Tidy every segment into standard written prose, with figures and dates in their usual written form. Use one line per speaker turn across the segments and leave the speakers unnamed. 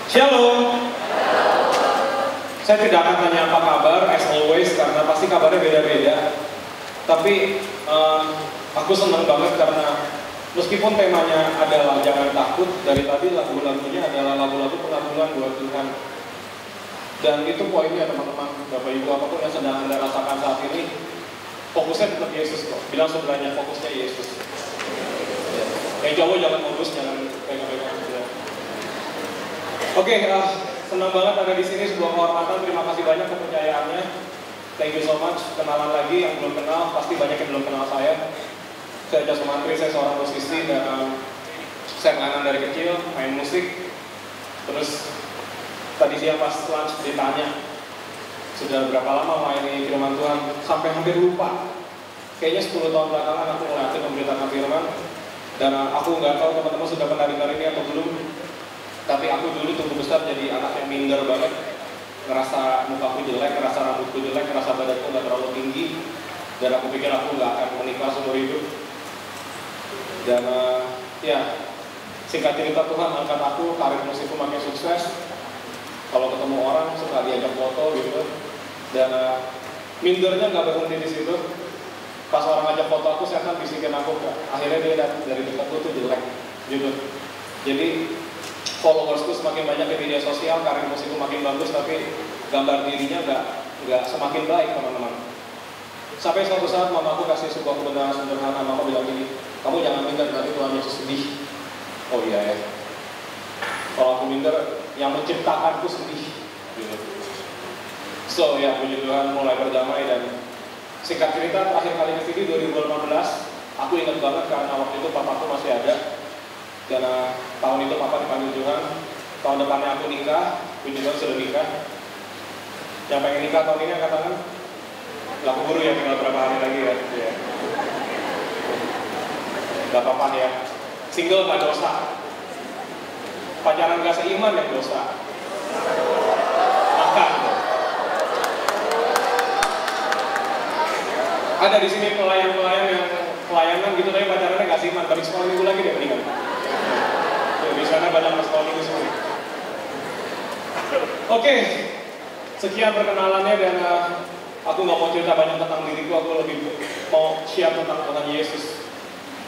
Shalom. Saya tidak akan tanya apa kabar, as always, karena pasti kabarnya beda-beda. Tapi aku senang banget karena meskipun temanya adalah jangan takut, dari tadi lagu-lagunya adalah lagu-lagu pengakuan buat Tuhan. Dan itu poinnya teman-teman, Bapak Ibu, apapun yang sedang Anda rasakan saat ini, fokusnya tetap Yesus kok. Bilang sebelahnya, fokusnya Yesus. Yang jauh jangan modus, jangan pegang-pegang. Oke, senang banget ada di sini, sebuah kehormatan. Terima kasih banyak kepercayaannya. Thank you so much. Kenalan lagi yang belum kenal, pasti banyak yang belum kenal saya. Saya Jas Sumantri, saya seorang musisi dan saya pelayanan dari kecil, main musik. Terus tadi siang pas lunch ditanya, sudah berapa lama main firman Tuhan? Sampai hampir lupa. Kayaknya 10 tahun belakangan aku mulai aktif memberitakan firman. Dan aku nggak tahu teman-teman sudah pernah dengar ini atau belum. Tapi aku dulu tumbuh besar jadi anak yang minder banget. Ngerasa mukaku jelek, ngerasa rambutku jelek, ngerasa badanku nggak terlalu tinggi. Dan aku pikir aku nggak akan menikah seumur hidup. Dan ya, singkat cerita Tuhan angkat aku, karir musikku makin sukses. Kalau ketemu orang suka diajak foto gitu. Dan mindernya nggak berhenti di situ. Pas orang ngajak foto aku, saya kan bisikin aku, akhirnya dia dari dekatku tuh jelek gitu. Jadi followersku semakin banyak di media sosial, karir musikku makin bagus, tapi gambar dirinya nggak semakin baik teman-teman. Sampai suatu saat mamaku kasih sebuah kebenaran sederhana. Mama bilang gini, kamu jangan minder, nanti Tuhan Yesus sedih. Oh iya ya. Kalau aku minder, yang menciptakanku sedih gitu. So ya, puji Tuhan mulai berdamai. Dan singkat cerita, terakhir kali ke sini 2018, aku ingat banget karena waktu itu papaku masih ada. Dan tahun itu papa dipanggil Tuhan. Tahun depannya aku nikah, puji Tuhan sudah nikah. Yang pengen nikah tahun ini angkat tangan. Gak keburu ya, tinggal berapa hari lagi ya. Yeah. Gak apa-apa ya. Single gak dosa. Pacaran gak seiman yang dosa. Makan. Ada di sini pelayan-pelayan yang pelayanan gitu, tapi pacarannya gak seiman. Balik sekolah minggu lagi deh mendingan. Ya, di sana banyak sekolah minggu semua. Oke, sekian perkenalannya dan aku nggak mau cerita banyak tentang diriku. Aku lebih mau share tentang Tuhan Yesus.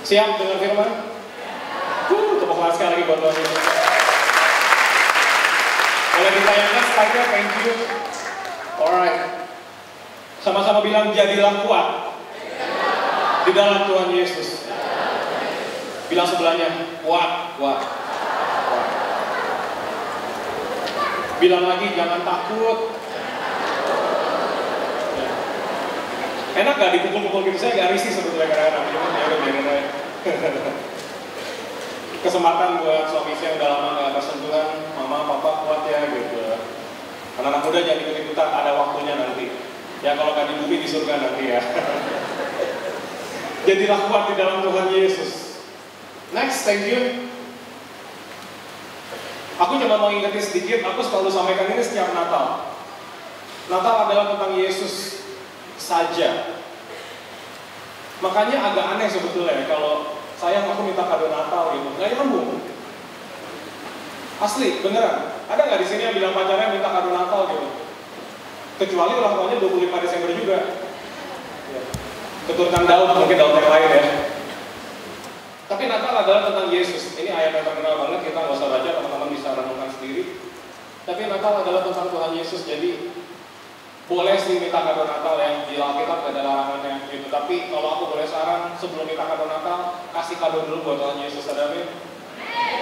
Siap dengar firman? Tepuk tangan sekali lagi buat Tuhan Yesus. Boleh ditayangkan slide-nya, thank you. Alright. Sama-sama bilang, jadilah kuat di dalam Tuhan Yesus. Bilang sebelahnya, kuat, kuat. Bilang lagi, jangan takut. Enak gak dipukul-pukul gitu? Saya gak risih sebetulnya kadang-kadang. Ya udah biarin aja. Kesempatan buat suami saya yang udah lama gak bersentuhan. Mama, papa kuat ya gitu. Anak-anak muda jangan ikut-ikutan, ada waktunya nanti. Ya kalau gak di bumi di surga nanti ya. Jadilah kuat di dalam Tuhan Yesus. Next, thank you. Aku cuma mau ingetin sedikit, aku selalu sampaikan ini setiap Natal. Natal adalah tentang Yesus saja. Makanya agak aneh sebetulnya kalau sayang aku minta kado Natal gitu. Nggak nyambung. Asli, beneran. Ada nggak di sini yang bilang pacarnya minta kado Natal gitu? Kecuali ulang tahunnya 25 Desember juga. Ya. Keturunan Daud, mungkin Daud yang lain ya. Tapi Natal adalah tentang Yesus. Ini ayat yang terkenal banget, kita nggak usah baca, teman-teman bisa renungkan sendiri. Tapi Natal adalah tentang Tuhan Yesus, jadi boleh sih minta kado Natal ya, di Alkitab gak ada larangannya gitu. Tapi kalau aku boleh saran, sebelum minta kado Natal, kasih kado dulu buat Tuhan Yesus, ada amin?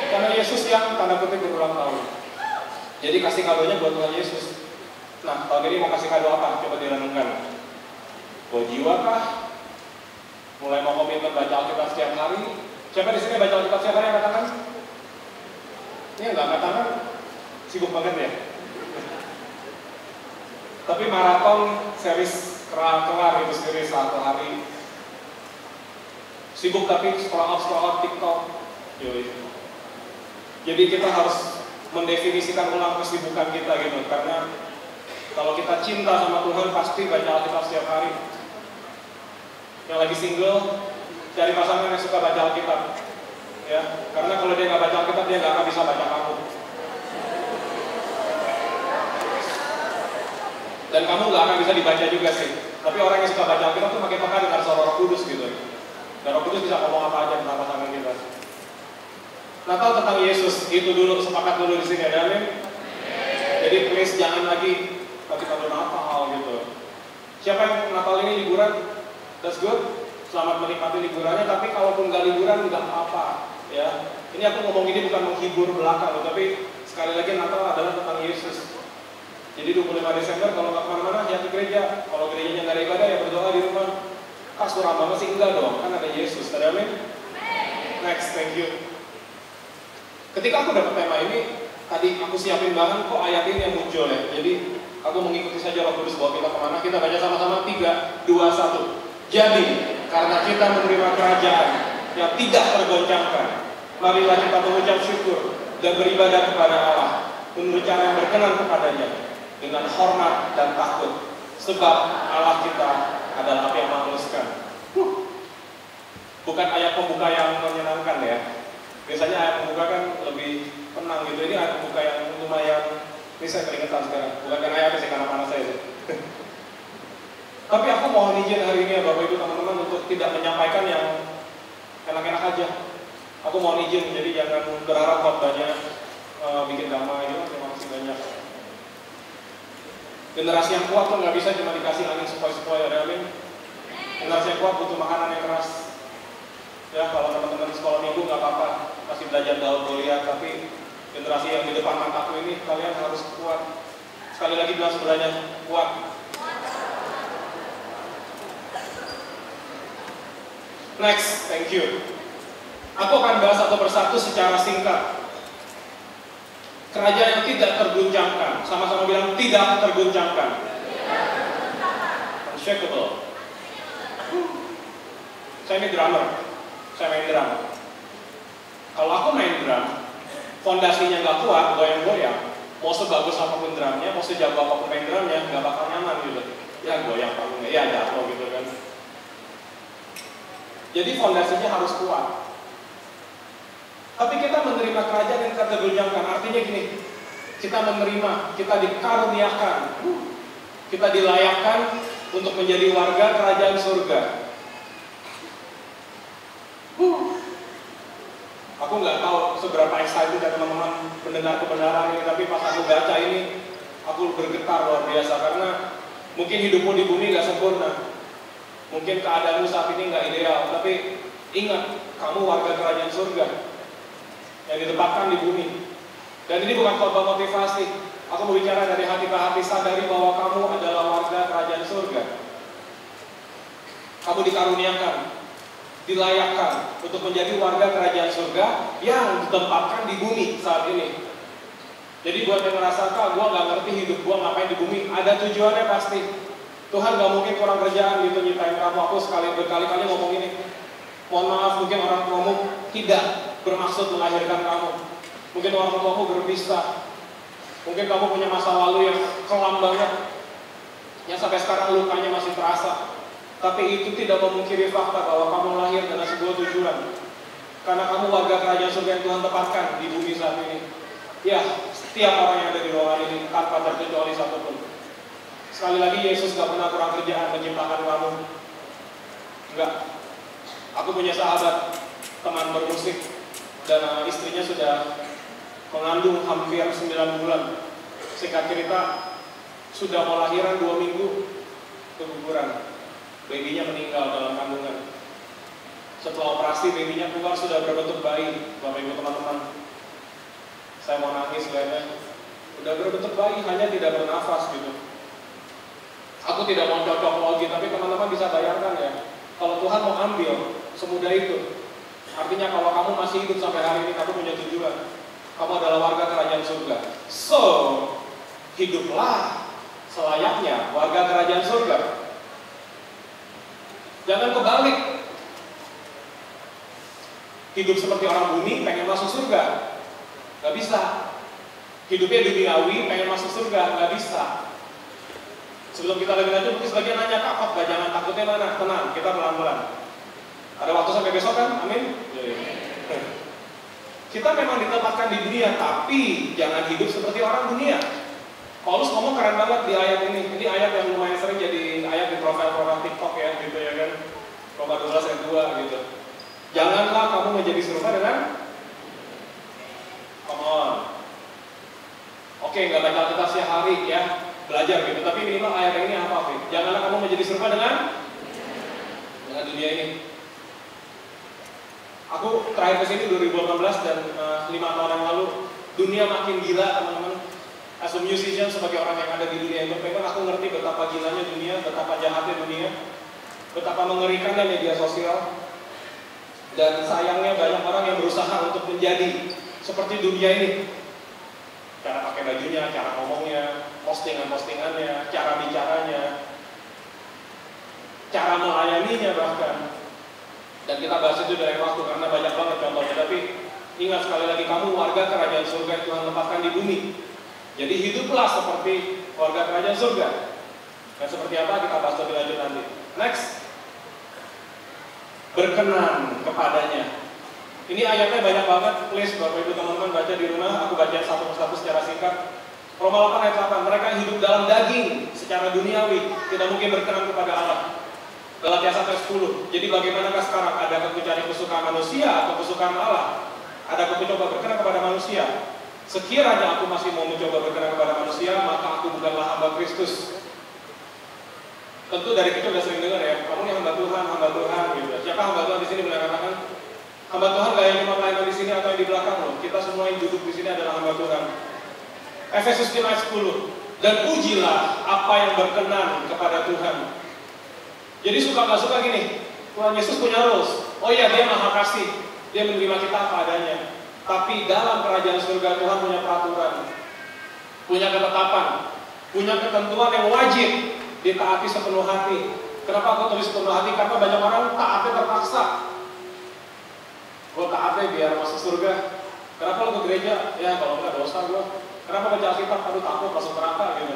Karena Yesus yang tanda kutip berulang tahun. Jadi kasih kadonya buat Tuhan Yesus. Nah, tahun ini mau kasih kado apa? Coba direnungkan. Buat jiwa kah? Mulai mau komitmen baca Alkitab setiap hari? Siapa di sini baca Alkitab setiap hari yang katakan? Ini nggak katakan? Sibuk banget ya? Tapi maraton series kelar itu sendiri satu hari. Sibuk tapi scroll up TikTok. Yoi. Jadi kita harus mendefinisikan ulang kesibukan kita gitu. Karena kalau kita cinta sama Tuhan pasti baca Alkitab setiap hari. Yang lagi single, cari pasangan yang suka baca Alkitab. Ya, karena kalau dia nggak baca Alkitab dia nggak akan bisa baca kamu. Dan kamu nggak akan bisa dibaca juga sih. Tapi orang yang suka baca Alkitab tuh makin peka dengan suara Roh Kudus gitu. Dan Roh Kudus bisa ngomong apa aja tentang pasangan kita. Natal tentang Yesus, itu dulu, sepakat dulu di sini, ada amin? Jadi please jangan lagi pada Natal gitu. Siapa yang Natal ini liburan? That's good. Selamat menikmati liburannya, tapi kalaupun nggak liburan nggak apa-apa ya. Ini aku ngomong ini bukan menghibur belaka loh, tapi sekali lagi Natal adalah tentang Yesus. Jadi 25 Desember kalau nggak kemana-mana ya ke gereja. Kalau gerejanya nggak ada ibadah ya berdoa di rumah. Suram banget sih enggak dong, kan ada Yesus. Ada amin? Next, thank you. Ketika aku dapat tema ini, tadi aku siapin banget kok ayat ini yang muncul ya. Jadi aku mengikuti saja Roh Kudus bawa kita kemana. Kita baca sama-sama 3, 2, 1. Jadi karena kita menerima kerajaan yang tidak tergoncangkan, marilah kita mengucap syukur dan beribadah kepada Allah menurut cara yang berkenan kepadanya, dengan hormat dan takut, sebab Allah kita adalah api yang menghaluskan. Bukan ayat pembuka yang menyenangkan ya. Biasanya ayat pembuka kan lebih tenang gitu. Ini ayat pembuka yang lumayan, ini saya keringetan sekarang. Bukan karena ayatnya sih, karena panas saya sih. Tapi aku mohon izin hari ini ya Bapak Ibu teman-teman untuk tidak menyampaikan yang enak-enak aja. Aku mohon izin, jadi jangan berharap khotbahnya bikin damai gitu. Terima kasih banyak. Generasi yang kuat tuh nggak bisa cuma dikasih angin sepoi-sepoi, ada amin. Generasi yang kuat butuh makanan yang keras. Ya kalau teman-teman sekolah minggu nggak apa-apa, masih belajar Daud Goliat, tapi generasi yang di depan mataku ini kalian harus kuat. Sekali lagi bilang sebelahnya, kuat. Next, thank you. Aku akan bahas satu persatu secara singkat. Kerajaan yang tidak terguncangkan. Sama-sama bilang tidak terguncangkan. Unshakable. Saya ini drummer. Saya main drum. Kalau aku main drum, fondasinya nggak kuat, goyang-goyang. Mau sebagus apapun drumnya, mau sejago apapun main drumnya, nggak bakal nyaman gitu. Ya goyang panggungnya, ya jatuh gitu kan. Jadi fondasinya harus kuat. Tapi kita menerima kerajaan yang tidak tergoncangkan. Artinya gini, kita menerima, kita dikaruniakan, kita dilayakkan untuk menjadi warga kerajaan surga. Aku nggak tahu seberapa excited ya teman-teman mendengar kebenaran ini, tapi pas aku baca ini, aku bergetar luar biasa karena mungkin hidupmu di bumi nggak sempurna. Mungkin keadaanmu saat ini nggak ideal, tapi ingat, kamu warga kerajaan surga yang ditempatkan di bumi. Dan ini bukan khotbah motivasi. Aku mau bicara dari hati ke hati, sadari bahwa kamu adalah warga kerajaan surga. Kamu dikaruniakan, dilayakkan untuk menjadi warga kerajaan surga yang ditempatkan di bumi saat ini. Jadi buat yang ngerasa, Kak, gue nggak ngerti hidup gue ngapain di bumi, ada tujuannya pasti. Tuhan gak mungkin kurang kerjaan gitu nyiptain kamu. Aku berkali-kali ngomong ini. Mohon maaf, mungkin orang tuamu tidak bermaksud melahirkan kamu. Mungkin orang tuamu berpisah. Mungkin kamu punya masa lalu yang kelam banget, yang sampai sekarang lukanya masih terasa. Tapi itu tidak memungkiri fakta bahwa kamu lahir dengan sebuah tujuan. Karena kamu warga kerajaan surga yang Tuhan tempatkan di bumi saat ini. Ya, setiap orang yang ada di ruangan ini tanpa terkecuali satupun. Sekali lagi, Yesus gak pernah kurang kerjaan menciptakan kamu. Enggak. Aku punya sahabat, teman bermusik, dan istrinya sudah mengandung hampir 9 bulan. Singkat cerita, sudah mau lahiran 2 minggu keguguran. Babynya meninggal dalam kandungan. Setelah operasi, babynya keluar sudah berbentuk bayi. Bapak Ibu teman-teman, saya mau nangis lihatnya. Udah berbentuk bayi, hanya tidak bernafas gitu. Aku tidak mau cocok logi, tapi teman-teman bisa bayangkan ya, kalau Tuhan mau ambil semudah itu. Artinya kalau kamu masih hidup sampai hari ini, kamu punya tujuan. Kamu adalah warga kerajaan surga. So, hiduplah selayaknya warga kerajaan surga. Jangan kebalik. Hidup seperti orang bumi, pengen masuk surga. Gak bisa. Hidupnya duniawi, pengen masuk surga. Gak bisa. Sebelum kita lebih lanjut, mungkin sebagian nanya, Kak, jangan takutnya mana? Tenang, kita pelan-pelan. Ada waktu sampai besok kan? Amin? Kita memang ditempatkan di dunia, tapi jangan hidup seperti orang dunia. Paulus ngomong keren banget di ayat ini. Ini ayat yang lumayan sering jadi ayat di profil-profil TikTok ya, gitu ya kan. Roma 12 ayat 2 gitu. Janganlah kamu menjadi serupa dengan come on. Oke, nggak baca Alkitab setiap hari ya, belajar gitu. Tapi minimal ayat ini apa, Fik? Janganlah kamu menjadi serupa dengan dunia ini. Aku terakhir kesini 2018 dan 5 tahun yang lalu, dunia makin gila teman-teman. As a musician, sebagai orang yang ada di dunia entertainment, aku ngerti betapa gilanya dunia, betapa jahatnya dunia, betapa mengerikannya media sosial. Dan sayangnya banyak orang yang berusaha untuk menjadi seperti dunia ini. Cara pakai bajunya, cara ngomongnya, postingan-postingannya, cara bicaranya, cara melayaninya bahkan. Dan kita bahas itu dari waktu karena banyak banget contohnya. Tapi ingat sekali lagi, kamu warga kerajaan surga yang Tuhan tempatkan di bumi. Jadi hiduplah seperti warga kerajaan surga. Dan seperti apa kita bahas lebih lanjut nanti. Next. Berkenan kepadanya. Ini ayatnya banyak banget. Please Bapak Ibu teman-teman baca di rumah. Aku baca satu persatu secara singkat. Roma 8 ayat 8. Mereka hidup dalam daging secara duniawi, tidak mungkin berkenan kepada Allah. Galatia 1 ayat 10. Jadi bagaimanakah sekarang? Adakah aku cari kesukaan manusia atau kesukaan Allah? Adakah aku coba berkenan kepada manusia? Sekiranya aku masih mau mencoba berkenan kepada manusia, maka aku bukanlah hamba Kristus. Tentu dari kecil udah sering dengar ya, kamu ini hamba Tuhan gitu. Siapa hamba Tuhan di sini benar katakan? Hamba Tuhan gak yang cuma pelayanan di sini atau yang di belakang loh. Kita semua yang duduk di sini adalah hamba Tuhan. Efesus 5 ayat 10. Dan ujilah apa yang berkenan kepada Tuhan. Jadi suka gak suka gini, Tuhan Yesus punya rules. Oh iya, dia maha kasih, dia menerima kita apa adanya. Tapi dalam kerajaan surga Tuhan punya peraturan, punya ketetapan, punya ketentuan yang wajib ditaati sepenuh hati. Kenapa aku tulis sepenuh hati? Karena banyak orang taatnya terpaksa. Gue taatnya biar masuk surga. Kenapa lo ke gereja? Ya kalau enggak dosa gue. Kenapa baca Alkitab? Aduh takut masuk neraka gitu.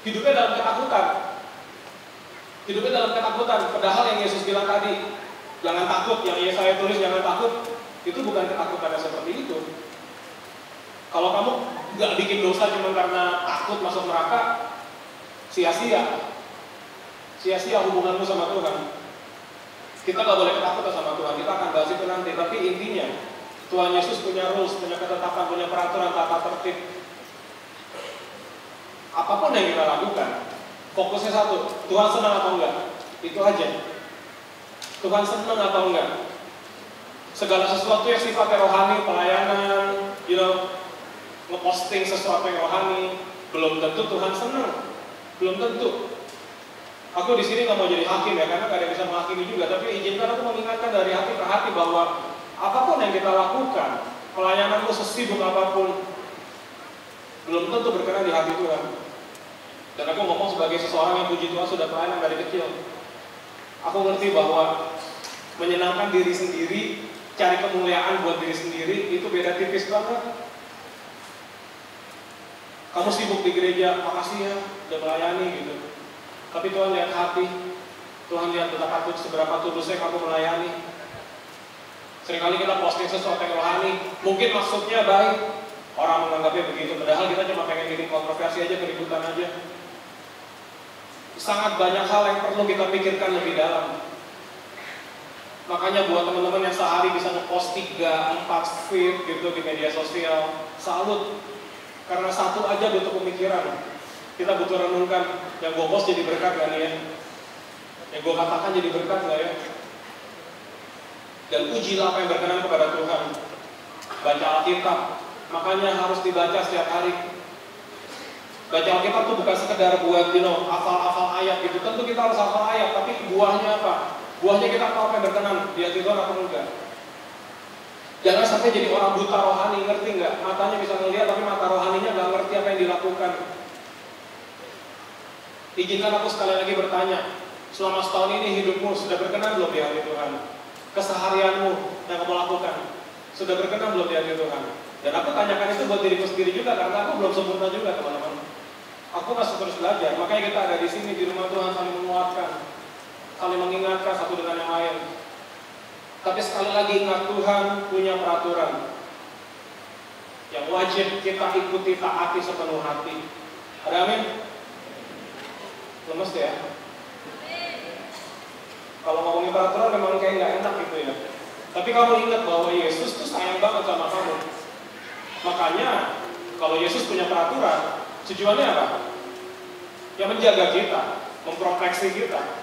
Hidupnya dalam ketakutan. Hidupnya dalam ketakutan. Padahal yang Yesus bilang tadi, jangan takut. Yang Yesaya tulis jangan takut. Itu bukan ketakutan yang seperti itu. Kalau kamu nggak bikin dosa cuma karena takut masuk neraka, sia-sia. Sia-sia hubunganmu sama Tuhan. Kita nggak boleh ketakutan sama Tuhan. Kita akan bahas itu nanti. Tapi intinya, Tuhan Yesus punya rules, punya ketetapan, punya peraturan, tata tertib. Apapun yang kita lakukan, fokusnya satu, Tuhan senang atau enggak? Itu aja. Tuhan senang atau enggak? Segala sesuatu yang sifatnya rohani, pelayanan, ngeposting sesuatu yang rohani, belum tentu Tuhan senang. Belum tentu. Aku di sini nggak mau jadi hakim ya, karena nggak ada yang bisa menghakimi juga. Tapi izinkan aku mengingatkan dari hati ke hati bahwa apapun yang kita lakukan, pelayananmu sesibuk apapun, belum tentu berkenan di hati Tuhan. Dan aku ngomong sebagai seseorang yang puji Tuhan sudah pelayanan dari kecil. Aku ngerti bahwa menyenangkan diri sendiri, cari kemuliaan buat diri sendiri, itu beda tipis banget. Kamu sibuk di gereja, makasih ya, udah melayani gitu. Tapi Tuhan lihat hati, Tuhan lihat betapa seberapa tulusnya kamu melayani. Seringkali kita posting sesuatu yang rohani, mungkin maksudnya baik, orang menganggapnya begitu, padahal kita cuma pengen bikin kontroversi aja, keributan aja. Sangat banyak hal yang perlu kita pikirkan lebih dalam. Makanya buat teman-teman yang sehari bisa ngepost 3-4 feed gitu di media sosial, salut. Karena satu aja butuh pemikiran. Kita butuh renungkan, yang gue post jadi berkat gak nih ya? Yang gue katakan jadi berkat gak ya? Dan ujilah apa yang berkenan kepada Tuhan. Baca Alkitab, makanya harus dibaca setiap hari. Baca Alkitab itu bukan sekedar buat hafal-hafal ayat gitu. Tentu kita harus hafal ayat, tapi buahnya apa? Buahnya kita tahu apa yang berkenan di hati Tuhan atau enggak. Jangan sampai jadi orang buta rohani, ngerti nggak? Matanya bisa melihat, tapi mata rohaninya nggak ngerti apa yang dilakukan. Izinkan aku sekali lagi bertanya, selama setahun ini hidupmu sudah berkenan belum di hati Tuhan? Keseharianmu yang kamu lakukan sudah berkenan belum di hati Tuhan? Dan aku tanyakan itu buat diriku sendiri juga, karena aku belum sempurna juga teman-teman. Aku masih terus belajar, makanya kita ada di sini di rumah Tuhan saling menguatkan, saling mengingatkan satu dengan yang lain. Tapi sekali lagi ingat, Tuhan punya peraturan yang wajib kita ikuti, taati sepenuh hati. Ada amin? Lemes ya? Kalau ngomongin peraturan memang kayak nggak enak gitu ya. Tapi kamu ingat bahwa Yesus tuh sayang banget sama kamu. Makanya kalau Yesus punya peraturan, tujuannya apa? Ya menjaga kita, memproteksi kita.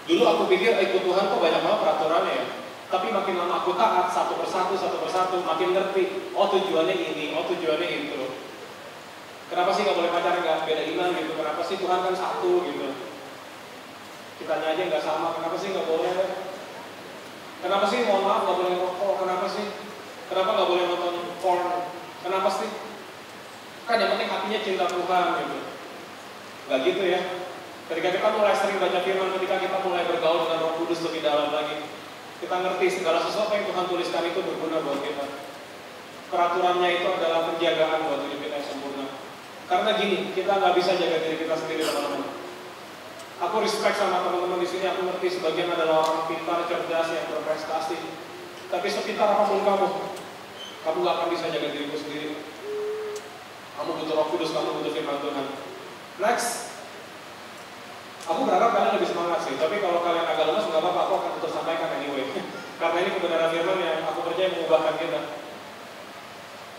Dulu aku pikir ikut Tuhan kok banyak banget peraturannya ya. Tapi makin lama aku taat satu persatu, makin ngerti. Oh tujuannya ini, oh tujuannya itu. Kenapa sih nggak boleh pacaran, nggak beda iman gitu? Kenapa sih Tuhan kan satu gitu? Kitanya aja nggak sama, kenapa sih nggak boleh? Kenapa sih mohon maaf nggak boleh ngerokok? Kenapa sih? Kenapa nggak boleh nonton porn? Kenapa sih? Kan yang penting hatinya cinta Tuhan gitu. Nggak gitu ya. Ketika kita mulai sering baca firman, ketika kita mulai bergaul dengan Roh Kudus lebih dalam lagi, kita ngerti segala sesuatu yang Tuhan tuliskan itu berguna buat kita. Peraturannya itu adalah penjagaan buat hidup kita yang sempurna. Karena gini, kita nggak bisa jaga diri kita sendiri, teman-teman. Aku respect sama teman-teman di sini. Aku ngerti sebagian adalah orang pintar, cerdas, yang berprestasi. Tapi sepintar apapun kamu nggak akan bisa jaga dirimu sendiri. Kamu butuh Roh Kudus, kamu butuh firman Tuhan. Next. Aku berharap kalian lebih semangat sih, tapi kalau kalian agak lemas nggak apa-apa, aku akan tetap sampaikan anyway. Karena ini kebenaran firman yang aku percaya mengubahkan kita.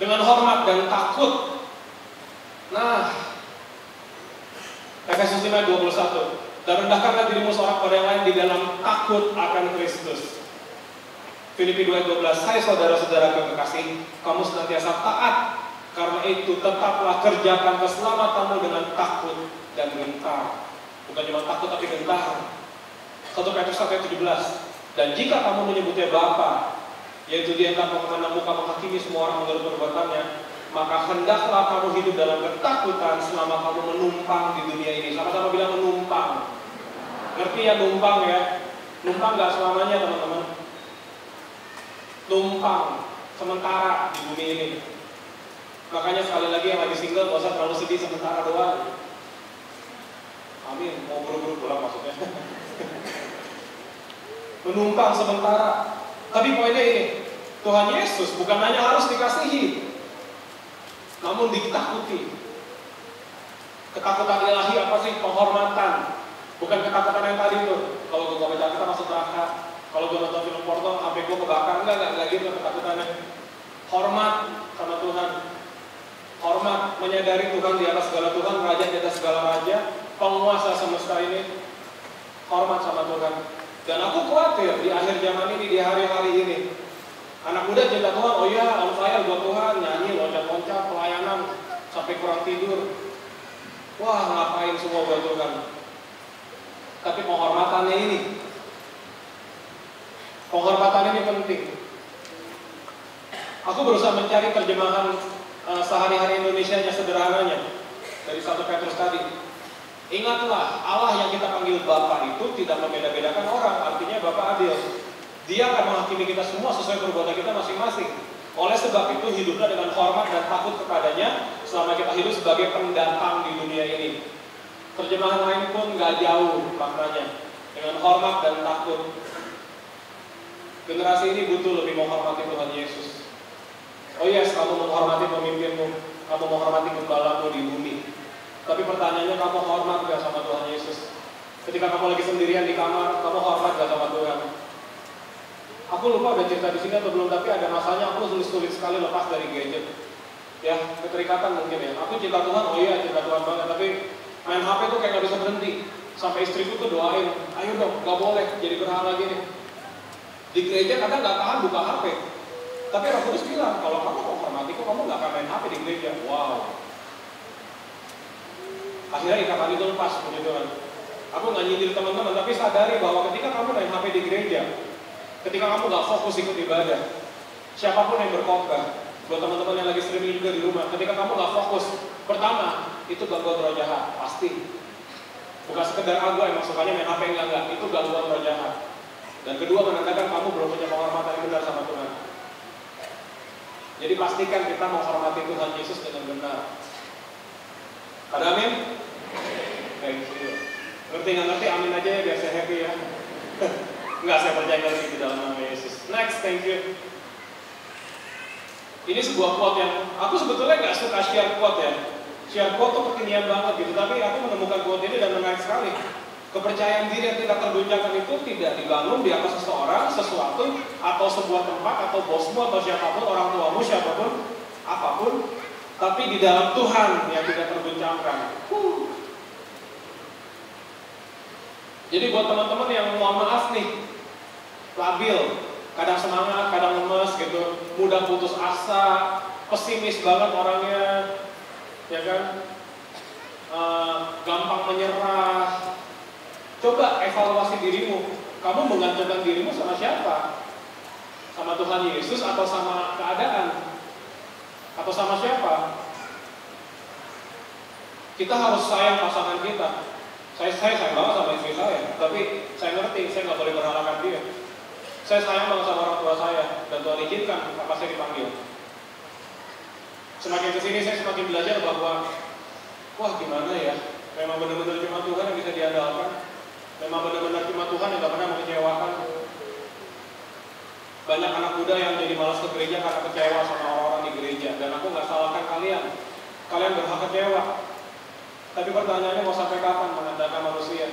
Dengan hormat dan takut. Nah, Efesus 5:21. Dan rendahkanlah dirimu seorang pada yang lain di dalam takut akan Kristus. Filipi 2:12. Hai saudara-saudara kekasih, kamu senantiasa taat. Karena itu tetaplah kerjakan keselamatanmu dengan takut dan gentar. Bukan cuma takut tapi gentar. 1 Petrus 1:17. Dan jika kamu menyebutnya Bapa, yaitu Dia yang tanpa memandang muka menghakimi semua orang menurut perbuatannya, maka hendaklah kamu hidup dalam ketakutan selama kamu menumpang di dunia ini. Sama-sama bilang menumpang. Ngerti ya numpang ya? Numpang gak selamanya teman-teman. Numpang sementara di bumi ini. Makanya sekali lagi yang lagi single gak usah terlalu sedih sementara doang. Amin, mau buru-buru pulang maksudnya. Menumpang sementara. Tapi poinnya ini, Tuhan Yesus bukan hanya harus dikasihi, namun ditakuti. Ketakutan ilahi apa sih? Penghormatan. Bukan ketakutan yang tadi tuh. Kalau gue baca kita masuk neraka. Kalau gue nonton film porno, sampai gue kebakar. Enggak gitu ketakutannya. Hormat sama Tuhan. Hormat, menyadari Tuhan di atas segala Tuhan, Raja di atas segala Raja, penguasa semesta ini. Hormat sama Tuhan. Dan aku khawatir di akhir zaman ini, di hari-hari ini, anak muda cinta Tuhan, oh iya, on fire buat Tuhan, nyanyi, loncat-loncat, pelayanan, sampai kurang tidur. Wah, ngapain semua buat Tuhan. Tapi penghormatannya ini, penghormatan ini penting. Aku berusaha mencari terjemahan sehari-hari Indonesianya sederhananya dari 1 Petrus tadi. Ingatlah, Allah yang kita panggil Bapa itu tidak membeda-bedakan orang, artinya Bapa adil. Dia akan menghakimi kita semua sesuai perbuatan kita masing-masing. Oleh sebab itu, hiduplah dengan hormat dan takut kepadanya selama kita hidup sebagai pendatang di dunia ini. Terjemahan lain pun gak jauh maknanya, dengan hormat dan takut. Generasi ini butuh lebih menghormati Tuhan Yesus. Oh yes, kamu menghormati pemimpinmu, kamu menghormati gembalamu di bumi. Tapi pertanyaannya, kamu hormat gak sama Tuhan Yesus? Ketika kamu lagi sendirian di kamar, kamu hormat gak sama Tuhan? Aku lupa udah cerita di sini atau belum, tapi ada masanya aku sulit sekali lepas dari gadget. Ya, keterikatan mungkin ya. Aku cinta Tuhan, oh iya cinta Tuhan banget, tapi main HP tuh kayak gak bisa berhenti. Sampai istriku tuh doain, ayo dong, gak boleh jadi berhala gini. Di gereja kadang gak tahan buka HP. Tapi Roh Kudus bilang, kalau kamu mau hormatiku, kamu gak akan main HP di gereja. Wow. Akhirnya ikatan itu lepas, puji Tuhan. Aku nggak nyindir teman-teman, tapi sadari bahwa ketika kamu main HP di gereja, ketika kamu nggak fokus ikut ibadah, siapapun yang berkhotbah, buat teman-teman yang lagi streaming juga di rumah, ketika kamu nggak fokus, pertama itu gangguan roh jahat, pasti. Bukan sekedar aku emang sukanya main HP enggak, itu gangguan roh jahat. Dan kedua, menandakan kamu belum punya penghormatan yang benar sama Tuhan. Jadi pastikan kita menghormati Tuhan Yesus dengan benar. Ada amin? Thank you. Ngerti nggak ngerti, amin aja ya biar saya happy ya. Enggak, saya percaya ngerti di dalam nama Yesus. Next, thank you. Ini sebuah quote yang aku sebetulnya nggak suka share quote ya. share quote tuh kekinian banget gitu, tapi aku menemukan quote ini dan menarik sekali. Kepercayaan diri yang tidak tergoncangkan itu tidak dibangun di atas seseorang, sesuatu, atau sebuah tempat, atau bosmu, atau siapapun, orang tuamu, siapapun, apapun, tapi di dalam Tuhan yang tidak tergoncangkan. Jadi buat teman-teman yang mohon maaf nih, labil, kadang semangat, kadang lemes gitu, mudah putus asa, pesimis banget orangnya, ya kan, gampang menyerah. Coba evaluasi dirimu. Kamu menggantungkan dirimu sama siapa? Sama Tuhan Yesus atau sama keadaan? Atau sama siapa? Kita harus sayang pasangan kita. Saya sayang banget sama istri saya, tapi saya ngerti, saya nggak boleh berharapkan dia. Saya sayang banget sama orang tua saya, dan Tuhan izinkan apa saya dipanggil. Semakin kesini saya semakin belajar bahwa, wah gimana ya, memang benar-benar cuma Tuhan yang bisa diandalkan. Memang benar-benar cuma Tuhan yang gak pernah mengecewakan. Banyak anak muda yang jadi malas ke gereja karena kecewa sama orang-orang di gereja. Dan aku gak salahkan kalian. Kalian berhak kecewa. Tapi pertanyaannya, mau sampai kapan mengandalkan manusia?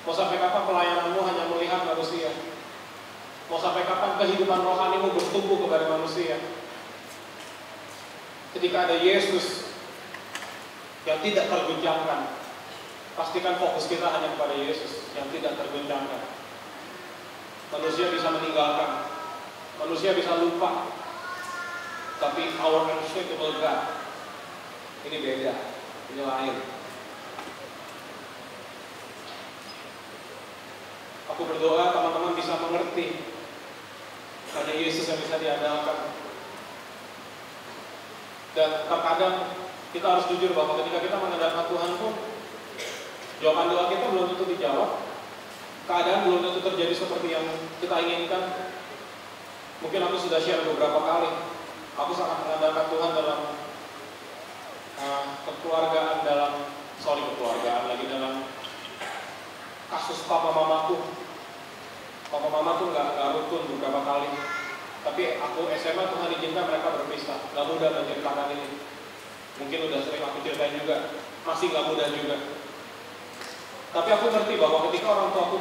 Mau sampai kapan pelayananmu hanya melihat manusia? Mau sampai kapan kehidupan rohanimu bertumbuh kepada manusia? Ketika ada Yesus yang tidak tergoncangkan, pastikan fokus kita hanya kepada Yesus yang tidak tergoncangkan. Manusia bisa meninggalkan, manusia bisa lupa, tapi our unshakable God ini beda, ini lain. Aku berdoa teman-teman bisa mengerti hanya Yesus yang bisa diandalkan. Dan terkadang kita harus jujur bahwa ketika kita mengandalkan Tuhan pun, jawaban doa kita belum tentu dijawab. Keadaan belum tentu terjadi seperti yang kita inginkan. Mungkin aku sudah share beberapa kali, aku sangat mengandalkan Tuhan dalam kekeluargaan, dalam kasus papa mamaku. Papa mamaku nggak rukun beberapa kali. Tapi aku SMA Tuhan izinkan mereka berpisah. Gak mudah menceritakan ini. Mungkin udah sering aku ceritain juga. Masih gak mudah juga. Tapi aku ngerti bahwa ketika orang tua aku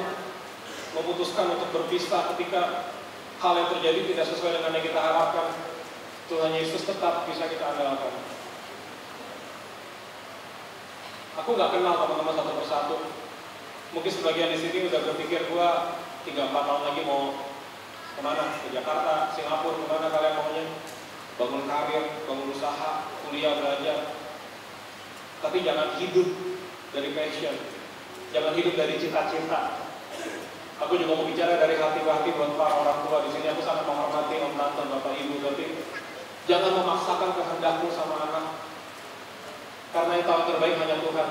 memutuskan untuk berpisah, ketika hal yang terjadi tidak sesuai dengan yang kita harapkan, Tuhan Yesus tetap bisa kita andalkan. Aku nggak kenal teman-teman satu persatu. Mungkin sebagian di sini udah berpikir gua 3-4 tahun lagi mau kemana? Ke Jakarta, Singapura, kemana kalian maunya? Bangun karir, bangun usaha, kuliah, belajar. Tapi jangan hidup dari passion. Jangan hidup dari cita-cita. Aku juga mau bicara dari hati ke hati buat para orang tua di sini. Aku sangat menghormati om tante, bapak ibu, tapi jangan memaksakan kehendakmu sama anak. Karena yang tahu terbaik hanya Tuhan.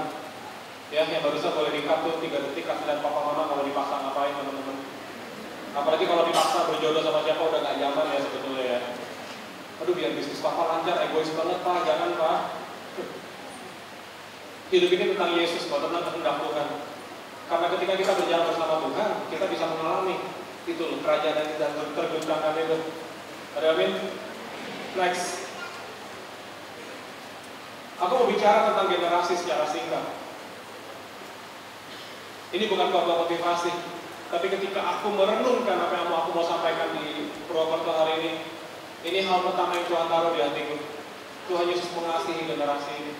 Ya, yang barusan boleh di-cut tuh 3 detik kasih papa mama kalau dipaksa ngapain teman-teman. Apalagi kalau dipaksa berjodoh sama siapa udah gak zaman ya sebetulnya ya. Aduh biar bisnis papa lancar, egois banget pak, jangan pak. Hidup ini tentang Yesus, tentang kehendak Tuhan. Karena ketika kita berjalan bersama Tuhan, kita bisa mengalami itu loh, kerajaan yang tidak tergoncangkan itu. Ada amin? Next. Aku mau bicara tentang generasi secara singkat. Ini bukan khotbah motivasi, tapi ketika aku merenungkan apa yang aku mau sampaikan di Purwokerto hari ini hal pertama yang Tuhan taruh di hatiku. Tuhan Yesus mengasihi generasi ini.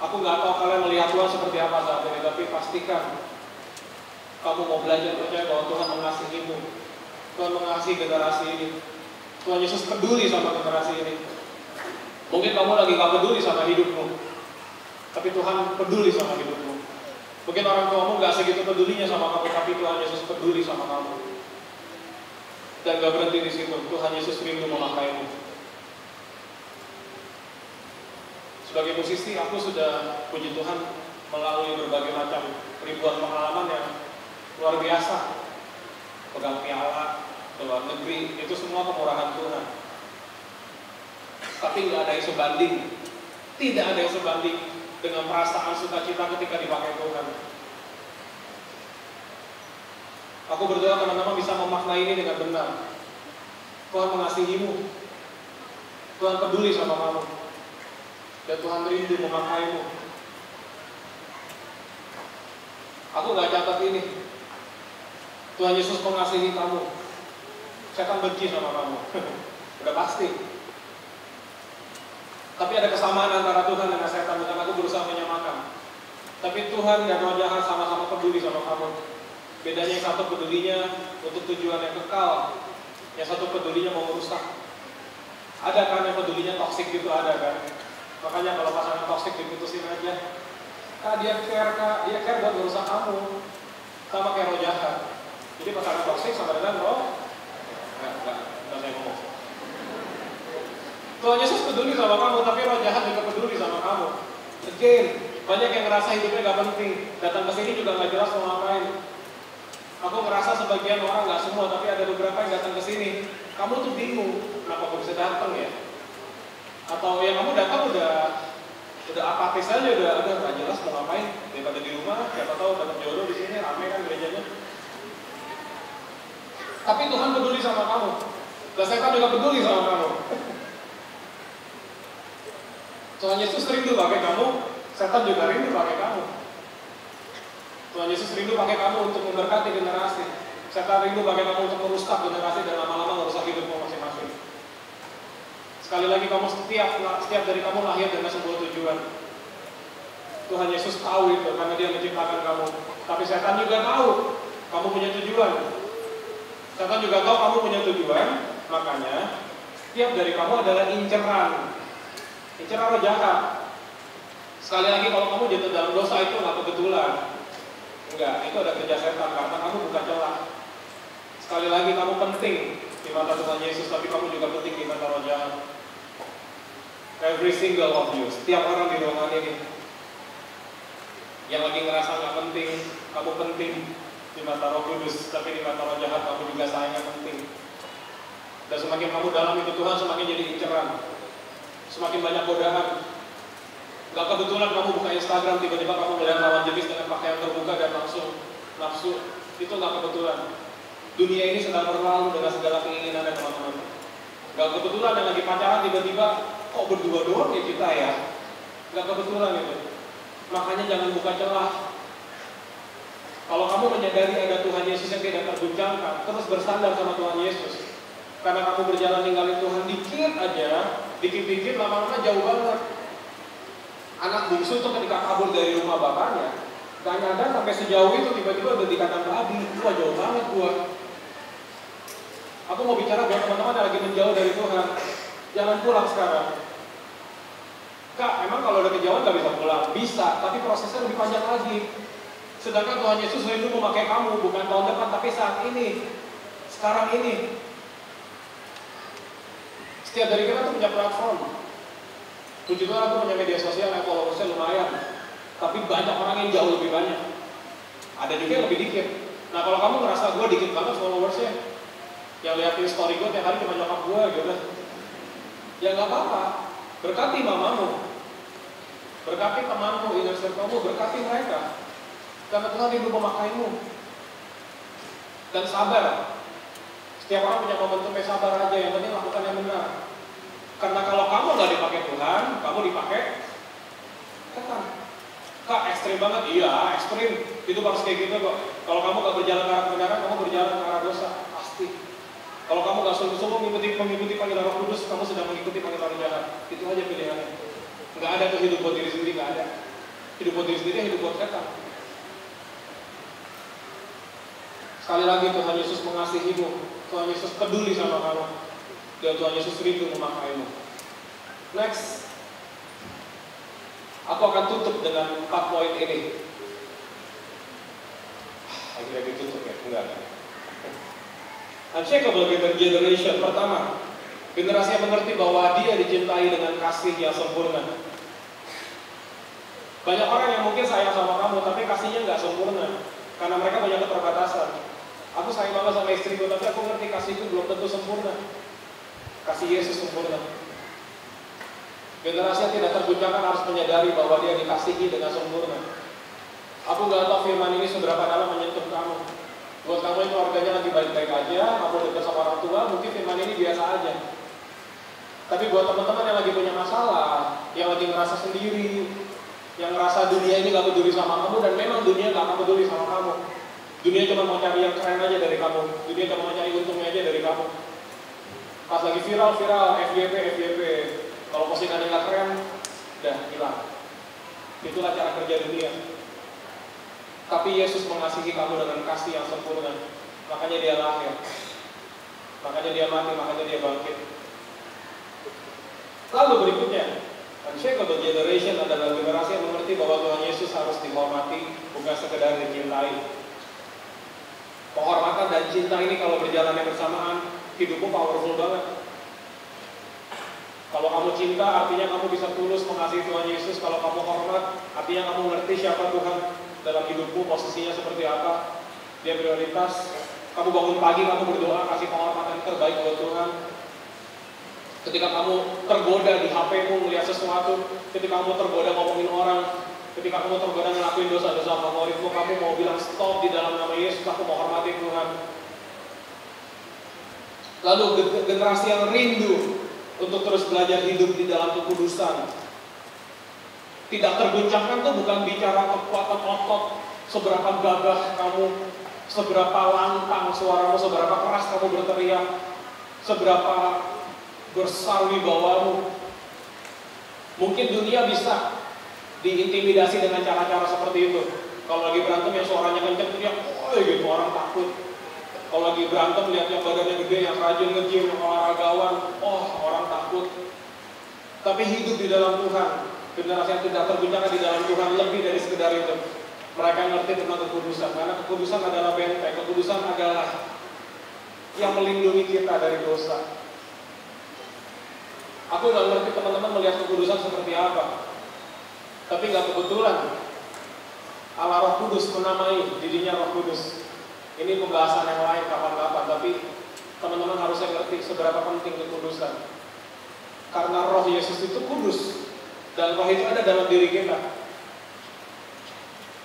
Aku nggak tahu kalian melihat Tuhan seperti apa saat ini, tapi pastikan kamu mau belajar percaya bahwa Tuhan mengasihimu. Tuhan mengasihi generasi ini. Tuhan Yesus peduli sama generasi ini. Mungkin kamu lagi gak peduli sama hidupmu, tapi Tuhan peduli sama hidupmu. Mungkin orang tuamu gak segitu pedulinya sama kamu, tapi Tuhan Yesus peduli sama kamu. Dan gak berhenti di situ. Tuhan Yesus rindu memakaimu. Sebagai musisi, aku sudah puji Tuhan melalui berbagai macam ribuan pengalaman yang luar biasa. Pegang piala, ke luar negeri, itu semua kemurahan Tuhan. Tapi nggak ada yang sebanding. Tidak ada yang sebanding dengan perasaan sukacita ketika dipakai Tuhan. Aku berdoa teman-teman bisa memaknai ini dengan benar. Tuhan mengasihimu. Tuhan peduli sama kamu. Dan Tuhan rindu memakaimu. Aku gak catat ini. Tuhan Yesus mengasihi kamu. Setan benci sama kamu. Udah pasti. Tapi ada kesamaan antara Tuhan dengan setan, bukan aku berusaha menyamakan. Tapi Tuhan dan roh jahat sama-sama peduli sama kamu. Bedanya yang satu pedulinya untuk tujuan yang kekal, yang satu pedulinya mau merusak. Ada kan yang pedulinya toksik gitu, ada kan. Makanya kalau pasangan toksik diputusin aja. Kak dia care buat merusak kamu. Sama kayak roh jahat. Jadi pasangan toksik sama dengan roh. Enggak saya ngomong. Tuhan Yesus peduli sama kamu, tapi roh jahat juga peduli sama kamu. Again, banyak yang ngerasa hidupnya gak penting. Datang ke sini juga gak jelas mau ngapain. Aku ngerasa sebagian orang, gak semua, tapi ada beberapa yang datang ke sini. Kamu tuh bingung, kenapa aku bisa datang ya? Atau yang kamu datang udah apatis aja, udah gak jelas mau ngapain. Daripada di rumah, siapa tahu dapat jodoh di sini, ramai kan gerejanya. Tapi Tuhan peduli sama kamu. Dan setan juga peduli sama kamu. Tuhan Yesus rindu pakai kamu, setan juga rindu pakai kamu. Tuhan Yesus rindu pakai kamu untuk memberkati generasi. Setan rindu pakai kamu untuk merusak generasi dan lama-lama merusak hidupmu masing-masing. Sekali lagi kamu setiap dari kamu lahir dengan sebuah tujuan. Tuhan Yesus tahu itu karena Dia menciptakan kamu. Tapi setan juga tahu kamu punya tujuan. Setan juga tahu kamu punya tujuan, makanya setiap dari kamu adalah inceran. Inceran roh jahat. Sekali lagi kalau kamu jatuh dalam dosa itu nggak kebetulan. Enggak, itu ada kerja setan karena kamu bukan celah. Sekali lagi kamu penting di mata Tuhan Yesus, tapi kamu juga penting di mata roh jahat. Every single of you, setiap orang di ruangan ini yang lagi ngerasa nggak penting, kamu penting di mata Roh Kudus, tapi di mata roh jahat kamu juga sayangnya penting. Dan semakin kamu dalam itu Tuhan, semakin jadi inceran. Semakin banyak godaan. Gak kebetulan kamu buka Instagram, tiba-tiba kamu melihat lawan jenis dengan pakaian terbuka dan langsung nafsu. Itu gak kebetulan. Dunia ini sedang berlalu dengan segala keinginannya teman-teman. Gak kebetulan yang lagi pacaran tiba-tiba kok berdua doang ya kita ya. Gak kebetulan itu. Makanya jangan buka celah. Kalau kamu menyadari ada Tuhan Yesus yang tidak terguncangkan, terus bersandar sama Tuhan Yesus. Karena kamu berjalan ninggalin Tuhan dikit aja, dikit-dikit lama-lama jauh banget. Anak bungsu tuh ketika kabur dari rumah bapaknya, gak nyadar sampai sejauh itu tiba-tiba udah di kandang babi. Wah jauh banget gua. Aku mau bicara buat teman-teman yang lagi menjauh dari Tuhan. Jangan pulang sekarang. Kak, emang kalau udah kejauhan gak bisa pulang? Bisa, tapi prosesnya lebih panjang lagi. Sedangkan Tuhan Yesus rindu memakai kamu, bukan tahun depan, tapi saat ini. Sekarang ini. Setiap dari kita tuh punya platform. Puji Tuhan aku punya media sosial yang followersnya lumayan. Tapi banyak orang yang jauh lebih banyak. Ada juga yang lebih dikit. Nah kalau kamu ngerasa gue dikit banget followersnya, yang liatin story gue tiap hari cuma nyokap gue gitu, ya gak apa-apa. Berkati mamamu, berkati temanmu, inner circle-mu, berkati mereka. Karena Tuhan rindu memakaimu. Dan sabar. Setiap orang punya momentum sabar aja, yang penting lakukan yang benar. Karena kalau kamu gak dipakai Tuhan, kamu dipakai setan. Kak, ekstrim banget? Iya, ekstrim. Itu harus kayak gitu kok. Kalau kamu gak berjalan ke arah kebenaran, kamu berjalan ke arah dosa. Pasti. Kalau kamu gak sungguh-sungguh mengikuti panggilan Roh Kudus, kamu sedang mengikuti panggilan roh jahat. Itu aja pilihannya. Gak ada tuh hidup buat diri sendiri, gak ada. Hidup buat diri sendiri, hidup buat setan. Sekali lagi Tuhan Yesus mengasihimu. Tuhan Yesus peduli sama kamu. Dan Tuhan Yesus rindu memakaimu. Next. Aku akan tutup dengan 4 poin ini. Akhirnya ditutup ya? Enggak. Unshakable generation. Pertama, generasi yang mengerti bahwa dia dicintai dengan kasih yang sempurna. Banyak orang yang mungkin sayang sama kamu, tapi kasihnya nggak sempurna. Karena mereka punya keterbatasan. Aku sayang banget sama istriku, tapi aku ngerti kasihku belum tentu sempurna. Kasih Yesus sempurna. Generasi yang tidak terguncangkan harus menyadari bahwa dia dikasihi dengan sempurna. Aku nggak tahu firman ini seberapa dalam menyentuh kamu. Buat kamu yang keluarganya lagi baik-baik aja, kamu dekat sama orang tua, mungkin firman ini biasa aja. Tapi buat teman-teman yang lagi punya masalah, yang lagi ngerasa sendiri, yang ngerasa dunia ini gak peduli sama kamu, dan memang dunia gak akan peduli sama kamu. Dunia cuma mau cari yang keren aja dari kamu. Dunia cuma mau cari untungnya aja dari kamu. Pas lagi viral, FYP. Kalau postingannya gak keren, udah hilang. Itulah cara kerja dunia. Tapi Yesus mengasihi kamu dengan kasih yang sempurna. Makanya dia lahir. Makanya dia mati, makanya dia bangkit. Lalu berikutnya, unshakable generation adalah generasi yang mengerti bahwa Tuhan Yesus harus dihormati, bukan sekedar dicintai. Penghormatan dan cinta ini kalau berjalannya bersamaan, hidupmu powerful banget. Kalau kamu cinta, artinya kamu bisa tulus mengasihi Tuhan Yesus. Kalau kamu hormat, artinya kamu ngerti siapa Tuhan dalam hidupmu, posisinya seperti apa, dia prioritas. Kamu bangun pagi, kamu berdoa, kasih penghormatan terbaik buat Tuhan. Ketika kamu tergoda di HP-mu melihat sesuatu, ketika kamu tergoda ngomongin orang, ketika kamu tergoda ngelakuin dosa-dosa favoritmu, kamu mau bilang stop di dalam nama Yesus, aku mau hormati Tuhan. Lalu generasi yang rindu untuk terus belajar hidup di dalam kekudusan. Tidak terguncangkan tuh bukan bicara kekuatan otot, seberapa gagah kamu, seberapa lantang suaramu, seberapa keras kamu berteriak, seberapa besar wibawamu. Mungkin dunia bisa diintimidasi dengan cara-cara seperti itu. Kalau lagi berantem yang suaranya kenceng teriak, oh gitu, orang takut. Kalau lagi berantem lihat yang badannya gede, yang rajin nge-gym, yang olahragawan, oh orang takut. Tapi hidup di dalam Tuhan, generasi yang tidak terguncangkan di dalam Tuhan lebih dari sekedar itu. Mereka ngerti tentang kekudusan, karena kekudusan adalah benteng, kekudusan adalah yang melindungi kita dari dosa. Aku nggak ngerti teman-teman melihat kekudusan seperti apa, tapi nggak kebetulan Allah Roh Kudus menamai dirinya Roh Kudus. Ini pembahasan yang lain kapan-kapan, tapi teman-teman harusnya ngerti seberapa penting kekudusan. Karena Roh Yesus itu kudus, dan Roh itu ada dalam diri kita.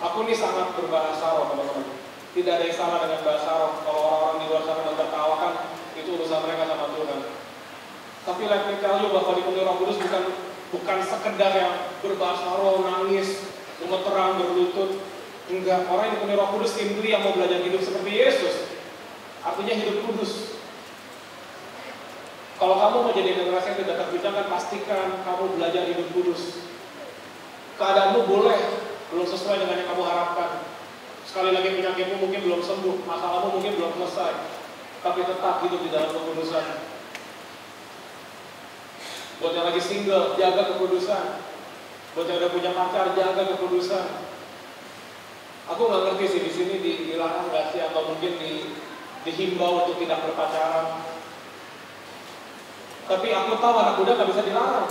Aku ini sangat berbahasa roh, teman-teman. Tidak ada yang salah dengan bahasa roh. Kalau orang-orang di luar sana menertawakan, itu urusan mereka sama Tuhan. Tapi let me tell you bahwa dipenuhi Roh Kudus bukan sekedar yang berbahasa roh, nangis, gemeteran, berlutut. Enggak, orang yang dipenuhi Roh Kudus simply yang mau belajar hidup seperti Yesus. Artinya hidup kudus. Kalau kamu mau jadi generasi yang tidak terguncangkan, pastikan kamu belajar hidup kudus. Keadaanmu boleh belum sesuai dengan yang kamu harapkan. Sekali lagi penyakitmu mungkin belum sembuh, masalahmu mungkin belum selesai, tapi tetap hidup di dalam kekudusan. Buat yang lagi single, jaga kekudusan. Buat yang udah punya pacar, jaga kekudusan. Aku nggak ngerti sih di sini dilarang nggak sih, atau mungkin dihimbau untuk tidak berpacaran. Tapi aku tahu anak muda nggak bisa dilarang.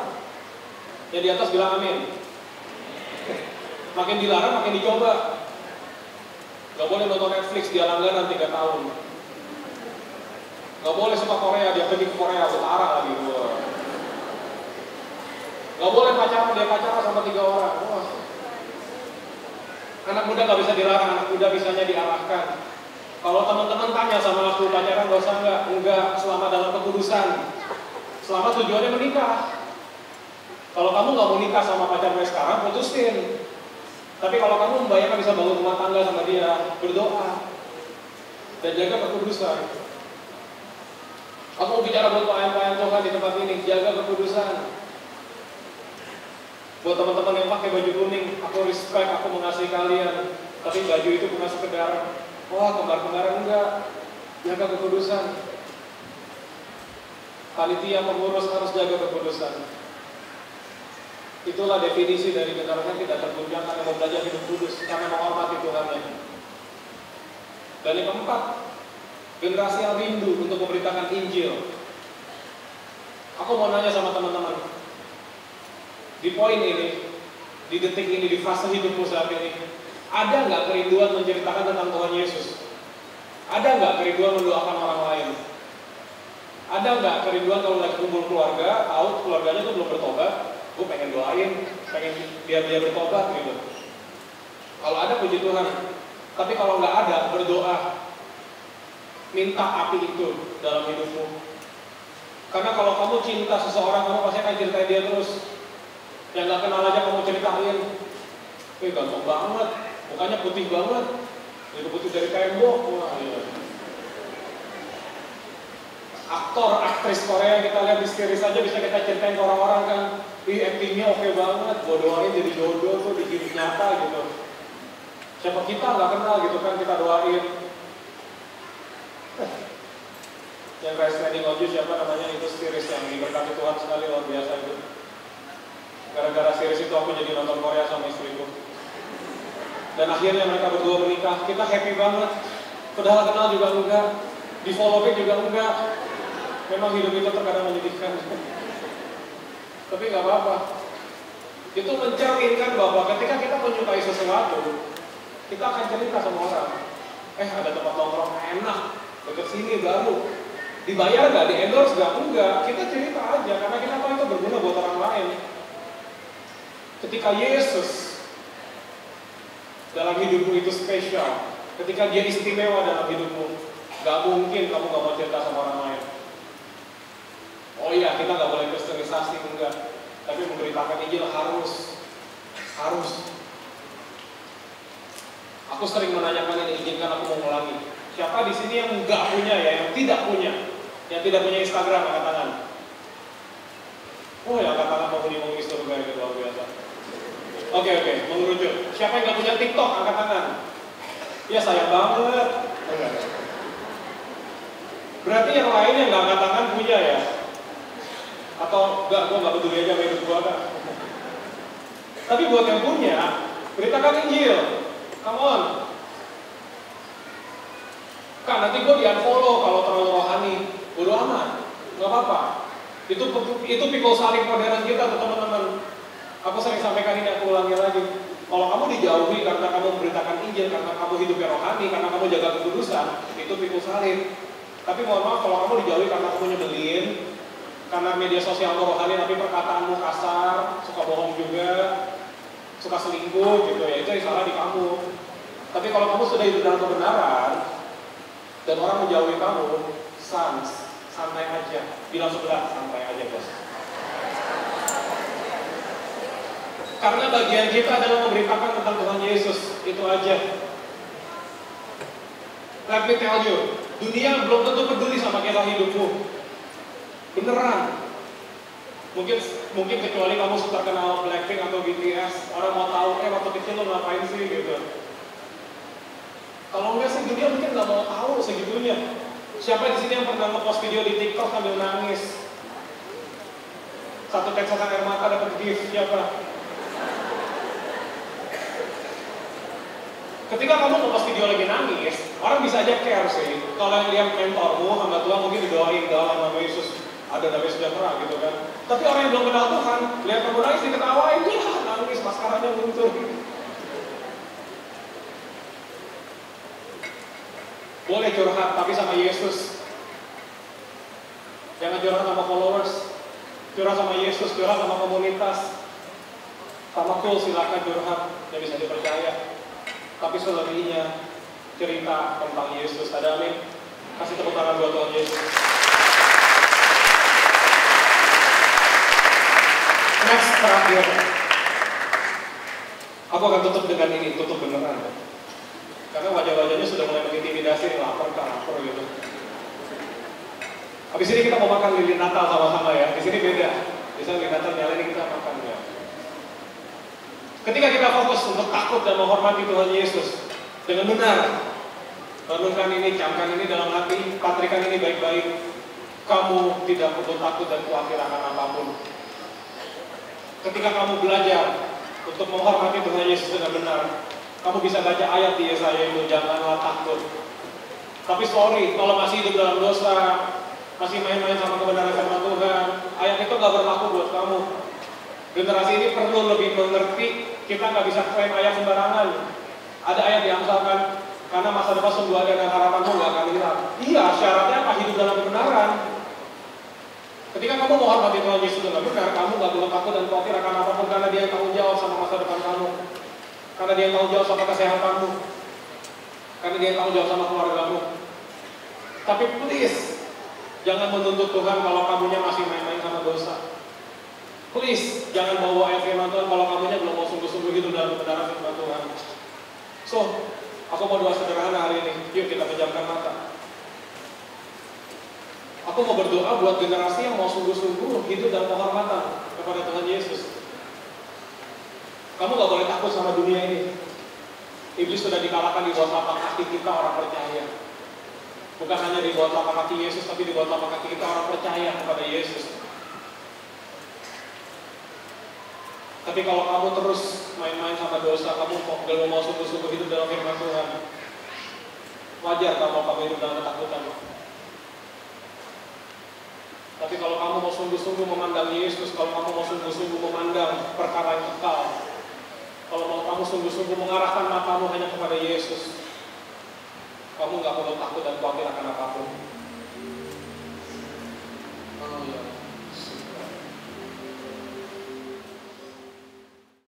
Yang di atas bilang amin. Makin dilarang, makin dicoba. Gak boleh nonton Netflix, dia langganan 3 tahun. Gak boleh suka Korea, dia pergi ke Korea Utara lagi. Gak boleh pacaran, dia pacaran sama 3 orang. Wah. Anak muda gak bisa dilarang, anak muda bisanya diarahkan. Kalau teman-teman tanya sama aku, pacaran dosa nggak? Enggak, selama dalam kekudusan. Selama tujuannya menikah. Kalau kamu gak mau nikah sama pacarmu sekarang, putusin. Tapi kalau kamu membayangkan bisa bangun rumah tangga sama dia, berdoa dan jaga kekudusan. Aku mau bicara buat pelayan-pelayan Tuhan di tempat ini, jaga kekudusan. Buat teman-teman yang pakai baju kuning, aku respect, aku mengasihi kalian. Tapi baju itu bukan sekedar, wah kembar-kembaran, enggak. Jaga kekudusan. Panitia pengurus harus jaga kekudusan. Itulah definisi dari generasi yang tidak terguncangkan, yang mau belajar hidup kudus karena menghormati Tuhannya. Dan yang keempat, generasi yang rindu untuk memberitakan Injil. Aku mau nanya sama teman-teman, di poin ini, di detik ini, di fase hidupmu saat ini, ada nggak kerinduan menceritakan tentang Tuhan Yesus? Ada nggak kerinduan mendoakan orang lain? Ada nggak kerinduan kalau lagi kumpul keluarga, tahu keluarganya tuh belum bertobat, gue pengen doain, pengen biar dia bertobat gitu. Kalau ada puji Tuhan, tapi kalau nggak ada, berdoa, minta api itu dalam hidupmu. Karena kalau kamu cinta seseorang, kamu pasti akan ceritain dia terus. Yang gak kenal aja kamu ceritain. Ganteng banget, mukanya putih banget, lebih putih dari tembok. Wah, iya. Aktor, aktris Korea yang kita lihat di series aja bisa kita ceritain ke orang-orang kan. Actingnya oke banget, gue doain jadi jodoh tuh di hidup nyata gitu. Siapa kita nggak kenal gitu kan, kita doain. Yang Crash Landing on You siapa namanya, itu series yang diberkati Tuhan sekali, luar biasa itu. Gara-gara series itu aku jadi nonton Korea sama istriku. Dan akhirnya mereka berdua menikah, kita happy banget. Padahal kenal juga enggak, di follow back juga enggak. Memang hidup itu terkadang menyedihkan. Tapi nggak apa-apa. Itu mencerminkan bahwa ketika kita menyukai sesuatu, kita akan cerita sama orang. Ada tempat nongkrong enak, dekat sini baru. Dibayar nggak, di endorse nggak? Enggak. Kita cerita aja, karena kita tahu itu berguna buat orang lain. Ketika Yesus dalam hidupmu itu spesial, ketika dia istimewa dalam hidupmu, nggak mungkin kamu nggak mau cerita sama orang lain. Oh iya, kita nggak boleh kristenisasi, enggak. Tapi memberitakan Injil harus. Aku sering menanyakan ini, izinkan aku mau ngulangi. Siapa di sini yang nggak punya ya, yang tidak punya Instagram, angkat tangan. Oh, yang angkat tangan penghuni surga itu luar biasa. Oke, mengerucut. Siapa yang nggak punya TikTok, angkat tangan. Ya sayang banget. Berarti yang lain yang nggak angkat tangan punya ya? Atau enggak, gue nggak peduli aja sama hidup gue kan. Tapi buat yang punya, beritakan Injil. Come on. Kan nanti gue di-unfollow kalau terlalu rohani. Bodo amat, nggak apa-apa. Itu pikul salib modern kita tuh teman-teman. Aku sering sampaikan ini, aku ulangi lagi. Kalau kamu dijauhi karena kamu memberitakan Injil, karena kamu hidupnya rohani, karena kamu jaga kekudusan, itu pikul salib. Tapi mohon maaf kalau kamu dijauhi karena kamu nyebelin, karena media sosialmu rohani tapi perkataanmu kasar, suka bohong juga, suka selingkuh gitu ya, itu yang salah di kamu. Tapi kalau kamu sudah hidup dalam kebenaran dan orang menjauhi kamu, santai aja. Bilang sebelah, santai aja bos. Karena bagian kita adalah memberitakan tentang Tuhan Yesus, itu aja. Let me tell you, dunia belum tentu peduli sama kisah hidupmu. Beneran. Mungkin kecuali kamu suka kenal Blackpink atau BTS, orang mau tahu, waktu kecil lo ngapain sih gitu. Kalau enggak sih dunia mungkin nggak mau tahu segitunya. Siapa di sini yang pernah nge-post video di TikTok sambil nangis? Satu tetesan air mata dapat gift, siapa? Ketika kamu nge-post video lagi nangis, orang bisa aja care sih. Kalau yang lihat mentormu, hamba Tuhan mungkin didoain dalam nama Yesus. Ada damai sejahtera gitu kan. Tapi orang yang belum kenal Tuhan, lihat kamu nangis diketawain, nangis, maskaranya muncul. Boleh curhat, tapi sama Yesus. Jangan curhat sama followers, curhat sama Yesus, curhat sama komunitas. Sama cool silakan curhat, yang bisa dipercaya. Tapi selebihnya cerita tentang Yesus. Ada amin? Kasih tepuk tangan buat Tuhan Yesus. Next, terakhir. Aku akan tutup dengan ini, tutup beneran. Karena wajah-wajahnya sudah mulai mengintimidasi nih, lapar gitu. Habis ini kita mau makan lilin Natal sama-sama ya. Di sini beda. Bisa lilin Natal nyala ini kita makan ya. Ketika kita fokus untuk takut dan menghormati Tuhan Yesus dengan benar, renungkan ini, camkan ini dalam hati, patrikan ini baik-baik. Kamu tidak perlu takut dan khawatir akan apapun. Ketika kamu belajar untuk menghormati Tuhan Yesus dengan benar, kamu bisa baca ayat di Yesaya itu, janganlah takut. Tapi sorry, kalau masih hidup dalam dosa, masih main-main sama kebenaran firman Tuhan, ayat itu gak berlaku buat kamu. Generasi ini perlu lebih mengerti, kita gak bisa klaim ayat sembarangan. Ada ayat yang misalkan, karena masa depan sungguh ada dan harapanmu gak akan hilang. Iya, syaratnya apa? Hidup dalam kebenaran. Ketika kamu menghormati Tuhan Yesus dengan benar, kamu gak perlu takut dan khawatir akan apapun, karena Dia yang tanggung jawab sama masa depan kamu. Karena Dia yang tanggung jawab sama kesehatanmu. Karena Dia yang tanggung jawab sama keluargamu. Tapi please, Jangan menuntut Tuhan kalau kamunya masih main-main sama dosa. Please, jangan bawa ayat firman Tuhan kalau kamunya belum mau sungguh-sungguh hidup dalam kebenaran firman Tuhan. So, aku mau doa sederhana hari ini. Yuk kita pejamkan mata. Aku mau berdoa buat generasi yang mau sungguh-sungguh hidup dalam penghormatan kepada Tuhan Yesus. Kamu gak boleh takut sama dunia ini. Iblis sudah dikalahkan di bawah telapak kaki kita orang percaya. Bukan hanya di bawah telapak kaki Yesus, tapi di bawah telapak kaki kita orang percaya kepada Yesus. Tapi kalau kamu terus main-main sama dosa, kamu belum mau sungguh-sungguh hidup dalam firman Tuhan, wajar kalau kamu hidup dalam ketakutan. Tapi kalau kamu mau sungguh-sungguh memandang Yesus, kalau kamu mau sungguh-sungguh memandang perkara yang kekal, kalau mau kamu sungguh-sungguh mengarahkan matamu hanya kepada Yesus, kamu gak perlu takut dan khawatir akan apapun. Oh, ya.